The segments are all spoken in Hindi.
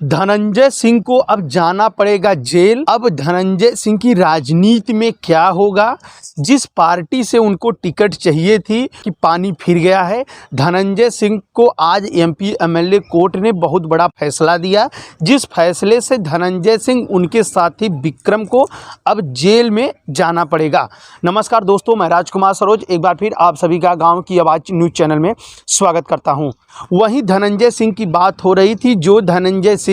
धनंजय सिंह को अब जाना पड़ेगा जेल। अब धनंजय सिंह की राजनीति में क्या होगा? जिस पार्टी से उनको टिकट चाहिए थी कि पानी फिर गया है। धनंजय सिंह को आज एमपी एमएलए कोर्ट ने बहुत बड़ा फैसला दिया, जिस फैसले से धनंजय सिंह उनके साथी विक्रम को अब जेल में जाना पड़ेगा। नमस्कार दोस्तों, मैं राजकुमार सरोज एक बार फिर आप सभी का गाँव की आवाज़ न्यूज़ चैनल में स्वागत करता हूँ। वहीं धनंजय सिंह की बात हो रही थी। जो धनंजय सिंह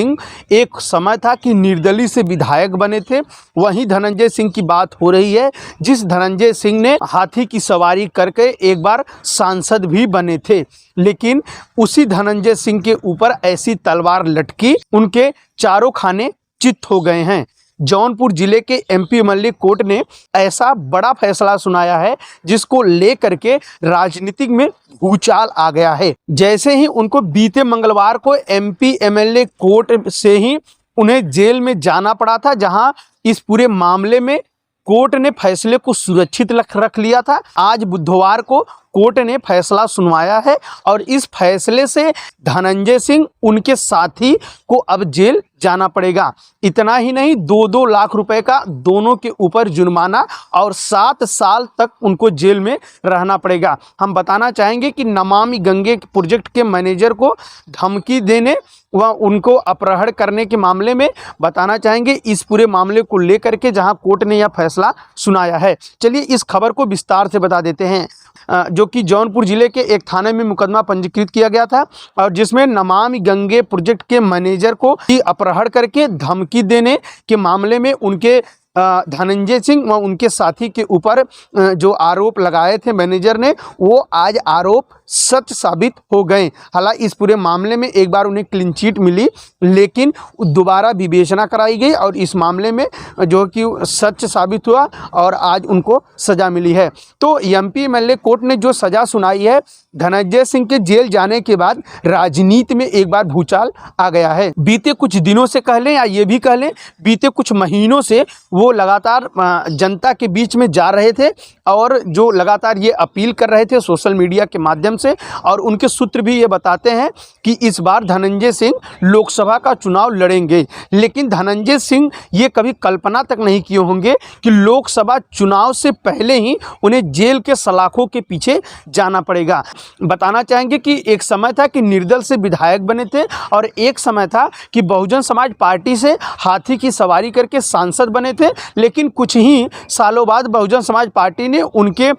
एक समय था कि निर्दलीय से विधायक बने थे, वहीं धनंजय सिंह की बात हो रही है जिस धनंजय सिंह ने हाथी की सवारी करके एक बार सांसद भी बने थे। लेकिन उसी धनंजय सिंह के ऊपर ऐसी तलवार लटकी, उनके चारों खाने चित हो गए हैं। जौनपुर जिले के एमपी एमएलए कोर्ट ने ऐसा बड़ा फैसला सुनाया है जिसको लेकर के राजनीतिक में भूचाल आ गया है। जैसे ही उनको बीते मंगलवार को एमपी एमएलए कोर्ट से ही उन्हें जेल में जाना पड़ा था, जहां इस पूरे मामले में कोर्ट ने फैसले को सुरक्षित रख लिया था। आज बुधवार को कोर्ट ने फैसला सुनवाया है और इस फैसले से धनंजय सिंह उनके साथी को अब जेल जाना पड़ेगा। इतना ही नहीं, 2-2 लाख रुपए का दोनों के ऊपर जुर्माना और 7 साल तक उनको जेल में रहना पड़ेगा। हम बताना चाहेंगे कि नमामि गंगे प्रोजेक्ट के मैनेजर को धमकी देने व उनको अपहरण करने के मामले में बताना चाहेंगे इस पूरे मामले को लेकर के जहां कोर्ट ने यह फैसला सुनाया है। चलिए इस खबर को विस्तार से बता देते हैं। जो कि जौनपुर जिले के एक थाने में मुकदमा पंजीकृत किया गया था और जिसमें नमामि गंगे प्रोजेक्ट के मैनेजर को अपहरण करके धमकी देने के मामले में उनके धनंजय सिंह व उनके साथी के ऊपर जो आरोप लगाए थे मैनेजर ने, वो आज आरोप सच साबित हो गए। हालांकि इस पूरे मामले में एक बार उन्हें क्लीन चिट मिली, लेकिन दोबारा विवेचना कराई गई और इस मामले में जो कि सच साबित हुआ और आज उनको सज़ा मिली है। तो एमपी एमएलए कोर्ट ने जो सज़ा सुनाई है, धनंजय सिंह के जेल जाने के बाद राजनीति में एक बार भूचाल आ गया है। बीते कुछ दिनों से कह लें या ये भी कह लें, बीते कुछ महीनों से वो लगातार जनता के बीच में जा रहे थे और जो लगातार ये अपील कर रहे थे सोशल मीडिया के माध्यम से, और उनके सूत्र भी ये बताते हैं कि इस बार धनंजय सिंह लोकसभा का चुनाव लड़ेंगे। लेकिन धनंजय सिंह ये कभी कल्पना तक नहीं किए होंगे कि लोकसभा चुनाव से पहले ही उन्हें जेल के सलाखों के पीछे जाना पड़ेगा। बताना चाहेंगे कि एक समय था कि निर्दल से विधायक बने थे और एक समय था कि बहुजन समाज पार्टी से हाथी की सवारी करके सांसद बने थे। लेकिन कुछ ही सालों बाद बहुजन समाज पार्टी ने उनके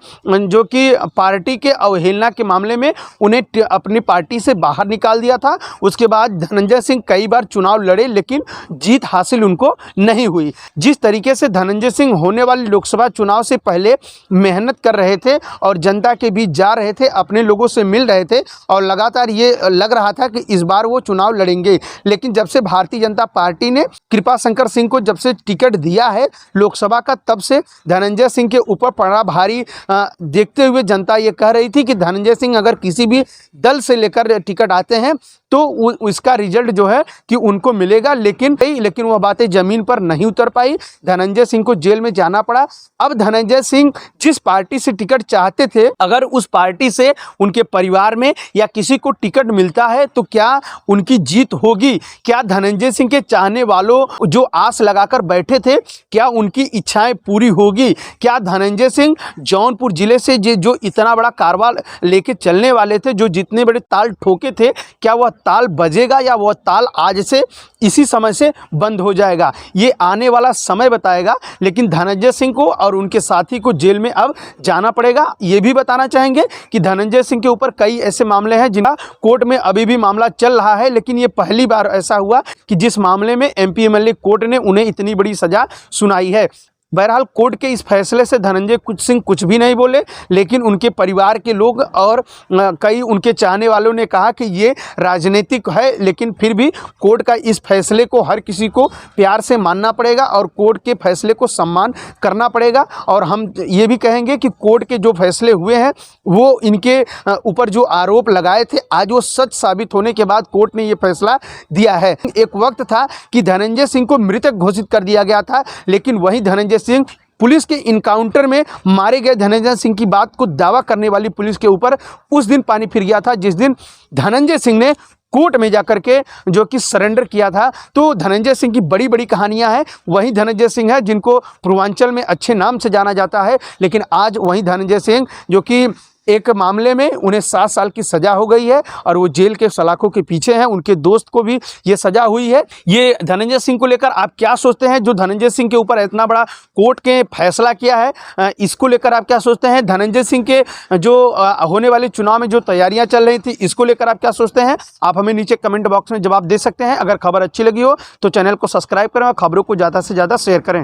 जो कि पार्टी के अवहेलना के मामले में उन्हें अपनी पार्टी से बाहर निकाल दिया था। उसके बाद धनंजय सिंह कई बार चुनाव लड़े, लेकिन जीत हासिल उनको नहीं हुई। जिस तरीके से धनंजय सिंह होने वाले लोकसभा चुनाव से पहले मेहनत कर रहे थे और जनता के बीच जा रहे थे, अपने लोगों से मिल रहे थे और लगातार ये लग रहा था कि इस बार वो चुनाव लड़ेंगे। लेकिन जब से भारतीय जनता पार्टी ने कृपाशंकर सिंह को जब से टिकट दिया है लोकसभा का, तब से धनंजय सिंह के ऊपर पड़ा भारी देखते हुए जनता ये कह रही थी कि धनंजय सिंह अगर किसी भी दल से लेकर टिकट आते हैं तो इसका रिजल्ट जो है कि उनको मिलेगा। लेकिन वह बातें जमीन पर नहीं उतर पाई। धनंजय सिंह को जेल में जाना पड़ा। अब धनंजय सिंह जिस पार्टी से टिकट चाहते थे, अगर उस पार्टी से उनके परिवार में या किसी को टिकट मिलता है तो क्या उनकी जीत होगी? क्या धनंजय सिंह के चाहने वालों जो आस लगाकर बैठे थे, क्या उनकी इच्छाएं पूरी होगी? क्या धनंजय सिंह जौनपुर जिले से जो इतना बड़ा कारवां लेके चलने वाले थे, जो जितने बड़े ताल ठोके थे, क्या वह ताल बजेगा या वह ताल आज से इसी समय से बंद हो जाएगा? ये आने वाला समय बताएगा। लेकिन धनंजय सिंह को और उनके साथी को जेल में अब जाना पड़ेगा। ये भी बताना चाहेंगे कि धनंजय सिंह के ऊपर कई ऐसे मामले हैं जिनका कोर्ट में अभी भी मामला चल रहा है, लेकिन ये पहली बार ऐसा हुआ कि जिस मामले में एमपी एमएलए कोर्ट ने उन्हें इतनी बड़ी सजा सुनाई है। बहरहाल कोर्ट के इस फैसले से धनंजय सिंह कुछ भी नहीं बोले, लेकिन उनके परिवार के लोग और कई उनके चाहने वालों ने कहा कि ये राजनीतिक है, लेकिन फिर भी कोर्ट का इस फैसले को हर किसी को प्यार से मानना पड़ेगा और कोर्ट के फैसले को सम्मान करना पड़ेगा। और हम ये भी कहेंगे कि कोर्ट के जो फैसले हुए हैं वो इनके ऊपर जो आरोप लगाए थे, आज वो सच साबित होने के बाद कोर्ट ने ये फैसला दिया है। एक वक्त था कि धनंजय सिंह को मृतक घोषित कर दिया गया था, लेकिन वही धनंजय सिंह पुलिस के इनकाउंटर में मारे गए धनंजय सिंह की बात को दावा करने वाली पुलिस के ऊपर उस दिन पानी फिर गया था जिस दिन धनंजय सिंह ने कोर्ट में जाकर के जो कि सरेंडर किया था। तो धनंजय सिंह की बड़ी बड़ी कहानियां हैं। वही धनंजय सिंह है जिनको पूर्वांचल में अच्छे नाम से जाना जाता है, लेकिन आज वही धनंजय सिंह जो कि एक मामले में उन्हें 7 साल की सजा हो गई है और वो जेल के सलाखों के पीछे हैं। उनके दोस्त को भी ये सजा हुई है। ये धनंजय सिंह को लेकर आप क्या सोचते हैं? जो धनंजय सिंह के ऊपर इतना बड़ा कोर्ट के फैसला किया है, इसको लेकर आप क्या सोचते हैं? धनंजय सिंह के जो होने वाले चुनाव में जो तैयारियां चल रही थी, इसको लेकर आप क्या सोचते हैं? आप हमें नीचे कमेंट बॉक्स में जवाब दे सकते हैं। अगर खबर अच्छी लगी हो तो चैनल को सब्सक्राइब करें और खबरों को ज़्यादा से ज़्यादा शेयर करें।